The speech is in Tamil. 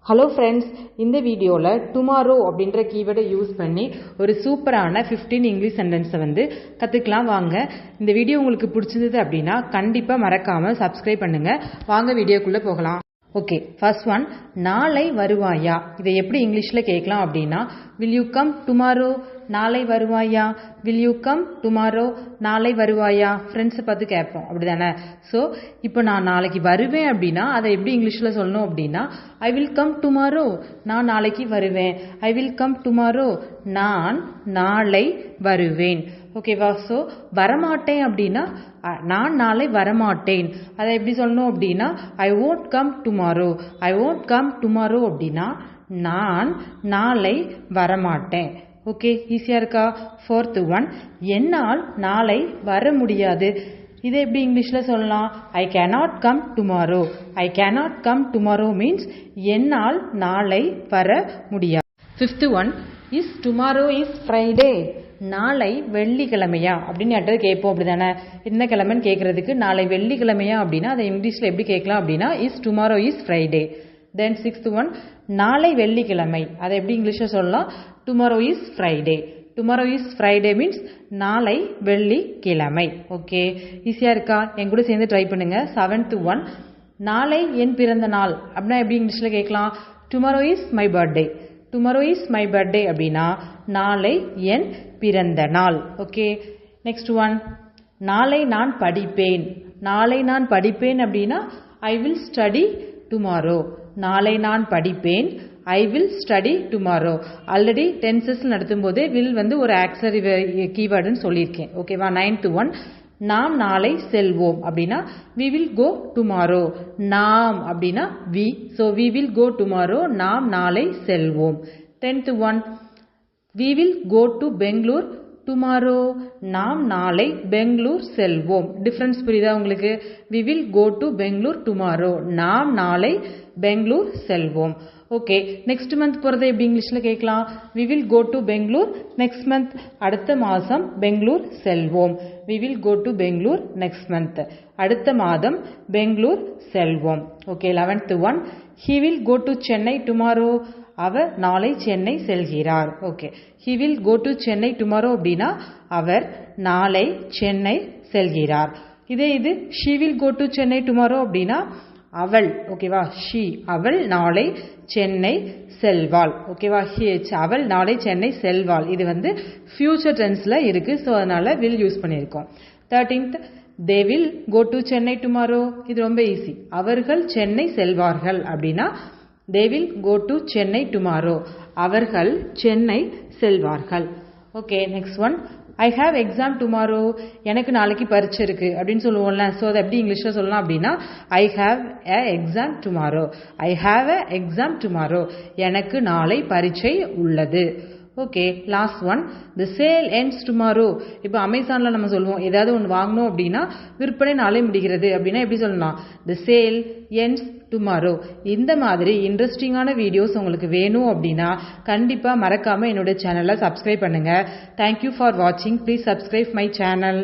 ஹலோ ஃப்ரெண்ட்ஸ், இந்த வீடியோவில் டுமாரோ அப்படின்ற கீவேர்டை யூஸ் பண்ணி ஒரு சூப்பரான 15 இங்கிலீஷ் சென்டென்ஸை கற்றுக்கலாம் வாங்க. இந்த வீடியோ உங்களுக்கு பிடிச்சிருந்தது அப்படின்னா கண்டிப்பாக மறக்காமல் சப்ஸ்கிரைப் பண்ணுங்கள். வாங்க வீடியோக்குள்ளே போகலாம். ஓகே, ஃபர்ஸ்ட் ஒன், நாளை வருவாயா. இதை எப்படி இங்கிலீஷில் கேட்கலாம் அப்படின்னா, வில் யூ கம் டுமாரோ, நாளை வருவாயா. வில் யூ கம் டுமாரோ, நாளை வருவாயா. ஃப்ரெண்ட்ஸை பார்த்து கேட்போம், அப்படி தானே. ஸோ இப்போ நான் நாளைக்கு வருவேன் அப்படின்னா அதை எப்படி இங்கிலீஷில் சொல்லணும் அப்படின்னா, ஐ வில் கம் டுமாரோ, நான் நாளைக்கு வருவேன். ஐ வில் கம் டுமாரோ, நான் நாளை வருவேன். ஓகேவா. ஸோ வரமாட்டேன் அப்படின்னா, நான் நாளை வரமாட்டேன். அதை எப்படி சொல்லணும் அப்படின்னா, ஐ won't come tomorrow. I won't come tomorrow அப்படின்னா நான் நாளை வரமாட்டேன். ஓகே, ஈஸியாக இருக்கா. ஃபோர்த்து ஒன், என்னால் நாளை வர முடியாது. இதை எப்படி இங்கிலீஷில் சொல்லலாம், I cannot come tomorrow. I cannot come tomorrow means என்னால் நாளை வர முடியாது. Fifth one, is tomorrow is Friday. நாளை வெள்ளிக்கிழமையா அப்படின்னு யார்கிட்ட கேட்போம், அப்படி தானே. என்ன கிழமைன்னு கேட்கறதுக்கு நாளை வெள்ளிக்கிழமையா அப்படின்னா அதை இங்கிலீஷில் எப்படி கேட்கலாம் அப்படின்னா, is tomorrow is Friday. Then sixth one, நாளை வெள்ளிக்கிழமை. அதை எப்படி இங்கிலீஷில் சொல்லலாம், tomorrow is Friday. Tomorrow is Friday means நாளை வெள்ளிக்கிழமை. ஓகே, ஈஸியாக இருக்கா. என் கூட சேர்ந்து ட்ரை பண்ணுங்க. செவன்த் ஒன், நாளை என் பிறந்த நாள் அப்படின்னா எப்படி இங்கிலீஷில் கேட்கலாம், tomorrow is my birthday. Tomorrow is my birthday அப்படின்னா நாளை என் பிறந்த நாள். ஓகே, நெக்ஸ்ட் ஒன், நாளை நான் படிப்பேன். நாளை நான் படிப்பேன் அப்படின்னா ஐ வில் ஸ்டடி டுமாரோ. நாளை நான் படிப்பேன், I will study tomorrow. Already tenses நடத்தும் போதே வில் ஒரு ஆக்சரி கீவேர்டுன்னு சொல்லியிருக்கேன். ஓகேவா. நைன்த் ஒன், நாம் நாளை செல்வோம் அப்படின்னா we will go tomorrow. நாம் அப்படின்னா we, so we will go tomorrow. நாம் நாளை செல்வோம். 10th one, we will go to Bangalore tomorrow. நாம் நாளை பெங்களூர் செல்வோம். டிஃபரன்ஸ் புரியுதா உங்களுக்கு. we will go to Bangalore tomorrow. நாம் நாளை பெங்களூர் செல்வோம். ஓகே, நெக்ஸ்ட் மந்த் போகிறத எப்படி இங்கிலீஷில் கேட்கலாம், we will go to Bangalore next month. அடுத்த மாதம் பெங்களூர் செல்வோம். We will go to Bangalore next month. அடுத்த மாதம் பெங்களூர் செல்வோம். Okay, 11th one, he will go to Chennai tomorrow. அவர் நாளை சென்னை செல்கிறார். Okay, he will go to Chennai tomorrow அப்படின்னா அவர் நாளை சென்னை செல்கிறார். இது she will go to Chennai tomorrow அப்படின்னா அவள். ஓகேவா. ஷி அவள் நாளை சென்னை செல்வாள். ஓகேவா. அவள் நாளை சென்னை செல்வாள். இது ஃபியூச்சர் டென்ஸ்ல இருக்கு. ஸோ அதனால வில் யூஸ் பண்ணியிருக்கோம். 13th, they will go to Chennai tomorrow. இது ரொம்ப ஈஸி. அவர்கள் சென்னை செல்வார்கள் அப்படின்னா they will go to Chennai tomorrow. அவர்கள் சென்னை செல்வார்கள். Okay, next one, I have exam tomorrow. எனக்கு நாளைக்கு பரீட்சை இருக்கு அப்படின்னு சொல்லுவோம்ல. ஸோ அதை எப்படி இங்கிலீஷில் சொல்லலாம் அப்படின்னா, I have a exam tomorrow. I have a exam tomorrow. எனக்கு நாளை பரீட்சை உள்ளது. Okay, last one, the sale ends tomorrow. இப்போ அமேசானில் நம்ம சொல்லுவோம், ஏதாவது ஒன்று வாங்கணும் அப்படின்னா விற்பனை நாளை முடிகிறது அப்படின்னா எப்படி சொல்லலாம், தி சேல் எண்ட்ஸ் டுமாரோ. இந்த மாதிரி இன்ட்ரெஸ்டிங்கான வீடியோஸ் உங்களுக்கு வேணும் அப்படின்னா கண்டிப்பாக மறக்காமல் என்னோட சேனலை சப்ஸ்கிரைப் பண்ணுங்கள். தேங்க்யூ ஃபார் வாட்சிங். Please subscribe my channel.